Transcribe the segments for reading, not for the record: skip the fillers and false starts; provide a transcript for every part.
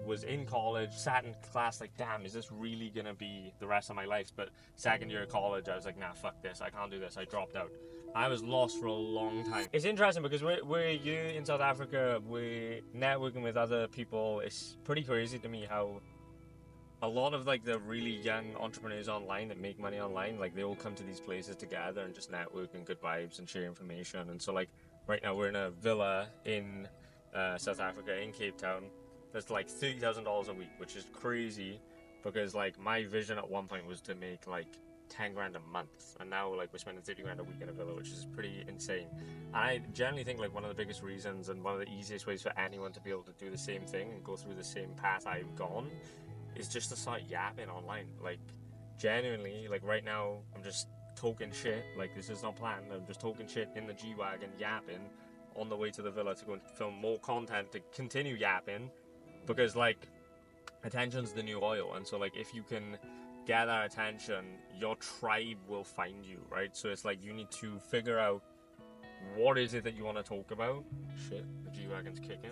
was in college, sat in class like, damn, is this really gonna be the rest of my life? But second year of college, I was like, nah, fuck this, I can't do this. I dropped out. I was lost for a long time. It's interesting because we're you in South Africa, we're networking with other people. It's pretty crazy to me how a lot of like the really young entrepreneurs online that make money online, like they all come to these places together and just network and good vibes and share information. And so like right now we're in a villa in South Africa, in Cape Town. That's like $30,000 a week, which is crazy because like my vision at one point was to make like 10 grand a month, and now like we're spending 30 grand a week in a villa, which is pretty insane. And I generally think like one of the biggest reasons and one of the easiest ways for anyone to be able to do the same thing and go through the same path I've gone is just to start yapping online. Like genuinely, like right now I'm just talking shit. Like this is not planned. I'm just talking shit in the G-Wagon, yapping on the way to the villa to go and film more content to continue yapping, because like attention's the new oil. And so like if you can get our attention, your tribe will find you, right? So it's like you need to figure out what is it that you want to talk about. Shit, the G-Wagon's kicking.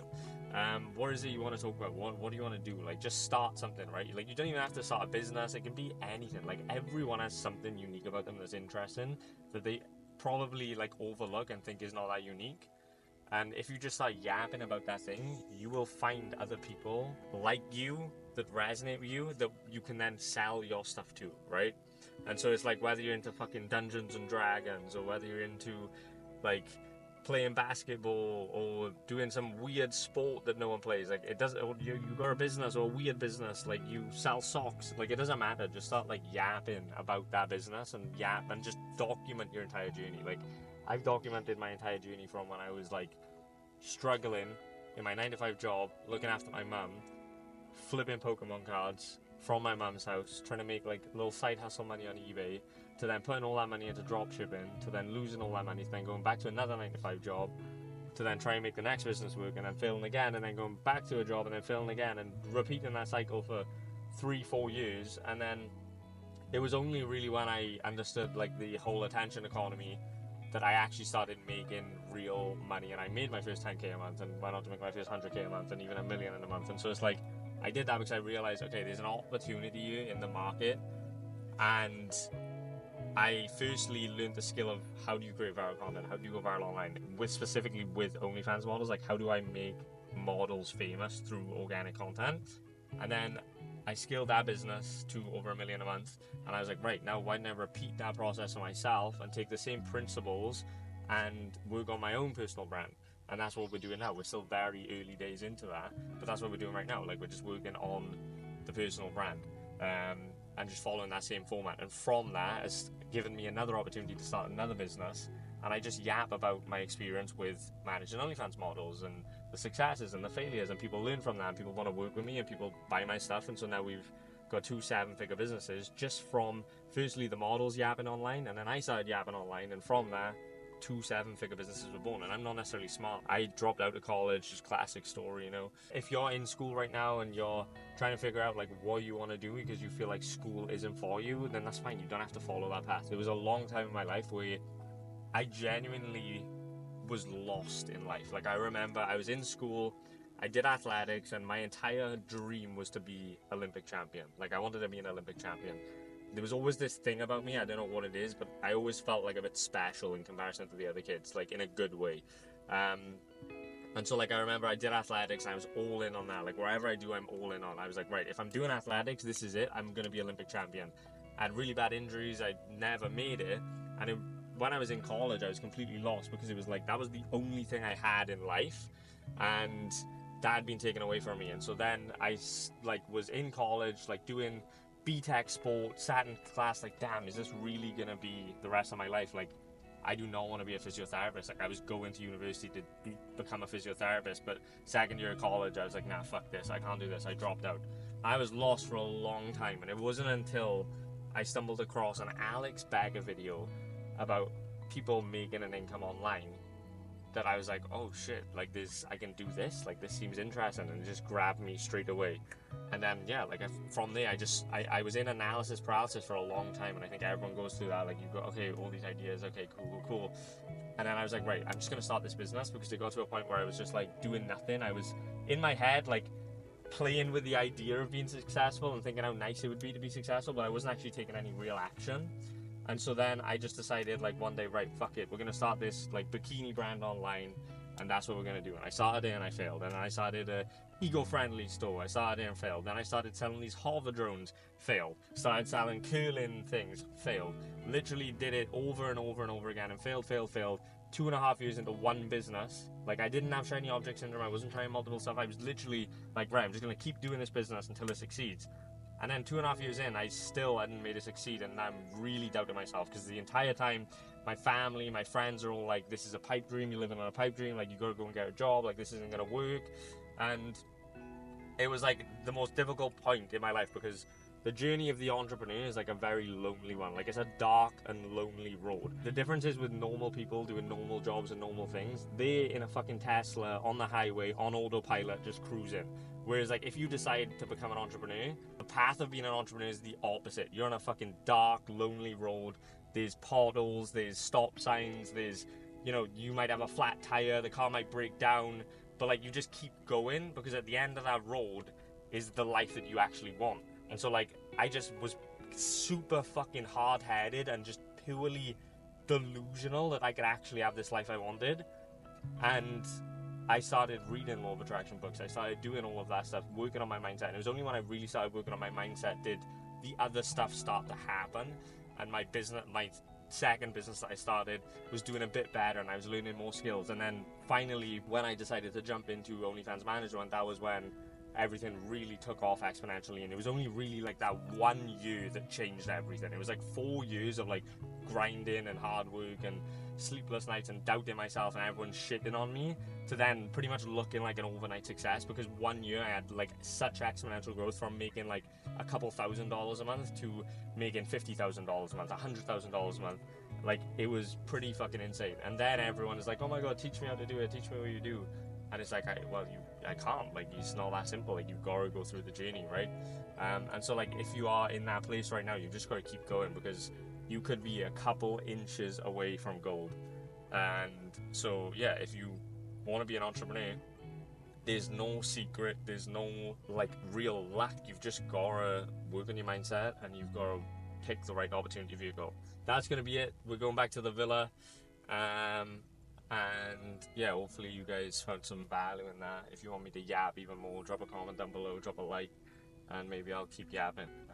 What is it you want to talk about? What do you want to do? Like just start something, right? Like you don't even have to start a business. It can be anything. Like everyone has something unique about them that's interesting that they probably like overlook and think is not that unique. And if you just start yapping about that thing, you will find other people like you that resonate with you that you can then sell your stuff to, right? And so it's like whether you're into fucking Dungeons and Dragons or whether you're into like playing basketball or doing some weird sport that no one plays, like it doesn't, you got a business or a weird business, like you sell socks, like it doesn't matter. Just start like yapping about that business and yap and just document your entire journey. Like I've documented my entire journey from when I was like struggling in my 9-to-5 job, looking after my mum, flipping Pokemon cards from my mum's house, trying to make like little side hustle money on eBay, to then putting all that money into dropshipping, to then losing all that money, to then going back to another 9-to-5 job, to then try and make the next business work, and then failing again, and then going back to a job and then failing again, and repeating that cycle for 3-4 years. And then it was only really when I understood like the whole attention economy that I actually started making real money, and I made my first 10k a month and went on to make my first 100k a month and even $1 million in a month. And so it's like I did that because I realized, okay, there's an opportunity here in the market. And I firstly learned the skill of how do you create viral content, how do you go viral online, with specifically with OnlyFans models, like how do I make models famous through organic content. And then I scaled that business to over $1 million a month, and I was like, right, now why don't I repeat that process for myself and take the same principles and work on my own personal brand. And that's what we're doing now. We're still very early days into that, but that's what we're doing right now. Like we're just working on the personal brand, and just following that same format. And from that has given me another opportunity to start another business. And I just yap about my experience with managing OnlyFans models and the successes and the failures, and people learn from that, and people want to work with me, and people buy my stuff. And so now we've got 2 7-figure businesses just from firstly the models yapping online, and then I started yapping online, and from that 2 7-figure businesses were born. And I'm not necessarily smart. I dropped out of college, just classic story, you know. If you're in school right now and you're trying to figure out like what you want to do because you feel like school isn't for you, then that's fine. You don't have to follow that path. There was a long time in my life where I genuinely was lost in life. Like I remember I was in school, I did athletics, and my entire dream was to be Olympic champion. Like I wanted to be an Olympic champion. There was always this thing about me, I don't know what it is, but I always felt like a bit special in comparison to the other kids, like in a good way. And so like I remember I did athletics and I was all in on that. Like wherever I do, I'm all in on. I was like, right, if I'm doing athletics, this is it. I'm going to be Olympic champion. I had really bad injuries. I never made it. And when I was in college, I was completely lost because it was like that was the only thing I had in life. And that had been taken away from me. And so then I like was in college, like doing B-Tech sport, sat in class like, damn, is this really going to be the rest of my life? Like, I do not want to be a physiotherapist. Like I was going to university to become a physiotherapist, but second year of college I was like, nah, fuck this, I can't do this. I dropped out. I was lost for a long time, and it wasn't until I stumbled across an Alex Bagger video about people making an income online that I was like, oh shit, like this, I can do this, like this seems interesting, and it just grabbed me straight away. And then yeah, like from there I was in analysis paralysis for a long time, and I think everyone goes through that. Like you go, okay, all these ideas, okay, cool, and then I was like, right, I'm just gonna start this business, because it got to a point where I was just like doing nothing. I was in my head like playing with the idea of being successful and thinking how nice it would be to be successful, but I wasn't actually taking any real action. And so then I just decided, like, one day, right, fuck it, we're gonna start this like bikini brand online, and that's what we're gonna do. And I started it and I failed. And I started a eco-friendly store. I started it and failed. Then I started selling these hover drones, failed. Started selling curling things, failed. Literally did it over and over and over again and failed. 2.5 years into one business. Like, I didn't have shiny object syndrome. I wasn't trying multiple stuff. I was literally like, right, I'm just gonna keep doing this business until it succeeds. And then 2.5 years in, I still hadn't made it succeed, and I'm really doubting myself, because the entire time, my family, my friends are all like, this is a pipe dream, you're living on a pipe dream, like, you gotta go and get a job, like, this isn't gonna work. And it was like the most difficult point in my life, because the journey of the entrepreneur is like a very lonely one. Like, it's a dark and lonely road. The difference is with normal people doing normal jobs and normal things, they're in a fucking Tesla on the highway on autopilot just cruising. Whereas, like, if you decide to become an entrepreneur, the path of being an entrepreneur is the opposite. You're on a fucking dark, lonely road. There's potholes, there's stop signs, there's, you know, you might have a flat tire, the car might break down, but, like, you just keep going, because at the end of that road is the life that you actually want. And so, like, I just was super fucking hard-headed and just purely delusional that I could actually have this life I wanted. And I started reading law of attraction books. I started doing all of that stuff, working on my mindset. And it was only when I really started working on my mindset did the other stuff start to happen. And my business, my second business that I started, was doing a bit better, and I was learning more skills. And then finally, when I decided to jump into OnlyFans management, that was when everything really took off exponentially. And it was only really like that 1 year that changed everything. It was like 4 years of like grinding and hard work and sleepless nights and doubting myself and everyone shitting on me, to then pretty much looking like an overnight success, because 1 year I had like such exponential growth, from making like a couple $1,000s a month to making $50,000 a month, $100,000 a month. Like, it was pretty fucking insane. And then everyone is like, oh my god, teach me how to do it, teach me what you do. And it's like, I can't, like, it's not that simple. Like, you've got to go through the journey, right? And so, like, if you are in that place right now, you've just got to keep going, because you could be a couple inches away from gold. And so, yeah, if you want to be an entrepreneur, there's no secret, there's no, like, real luck. You've just got to work on your mindset, and you've got to pick the right opportunity for your goal. That's going to be it. We're going back to the villa. And yeah, hopefully you guys found some value in that. If you want me to yap even more, drop a comment down below, drop a like, and maybe I'll keep yapping.